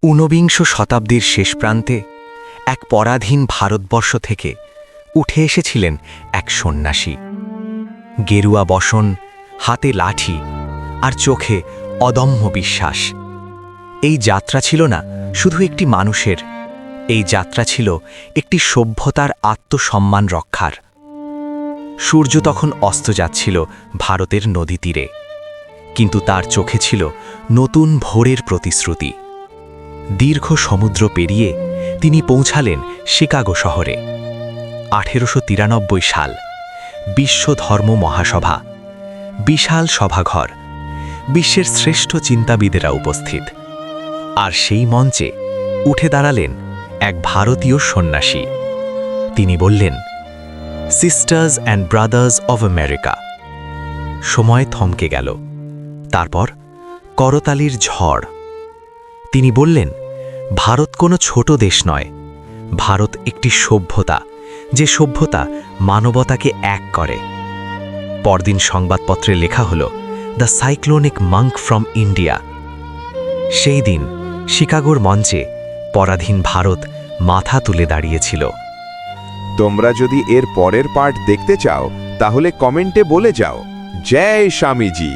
ঊনবিংশ শতাব্দীর শেষ প্রান্তে এক পরাধীন ভারতবর্ষ থেকে উঠে এসেছিলেন এক সন্ন্যাসী। গেরুয়া বসন, হাতে লাঠি আর চোখে অদম্য বিশ্বাস। এই যাত্রা ছিল না শুধু একটি মানুষের, এই যাত্রা ছিল একটি সভ্যতার আত্মসম্মান রক্ষার। সূর্য তখন অস্ত যাচ্ছিল ভারতের নদী তীরে, কিন্তু তার চোখে ছিল নতুন ভোরের প্রতিশ্রুতি। দীর্ঘ সমুদ্র পেরিয়ে তিনি পৌঁছালেন শিকাগো শহরে। 1893 সাল, বিশ্ব ধর্ম মহাসভা, বিশাল সভাঘর, বিশ্বের শ্রেষ্ঠ চিন্তাবিদেরা উপস্থিত। আর সেই মঞ্চে উঠে দাঁড়ালেন এক ভারতীয় সন্ন্যাসী। তিনি বললেন, sisters and brothers of America. সময় থমকে গেল। তারপর করতালির ঝড়। তিনি বললেন, ভারত কোনো ছোট দেশ নয়, ভারত একটি সভ্যতা, যে সভ্যতা মানবতাকে এক করে। পরদিন সংবাদপত্রে লেখা হল, the cyclonic monk from India. সেই দিন শিকাগোর মঞ্চে পরাধীন ভারত মাথা তুলে দাঁড়িয়েছিল। তোমরা যদি এর পরের পার্ট দেখতে চাও তাহলে কমেন্টে বলে যাও, জয় স্বামীজি।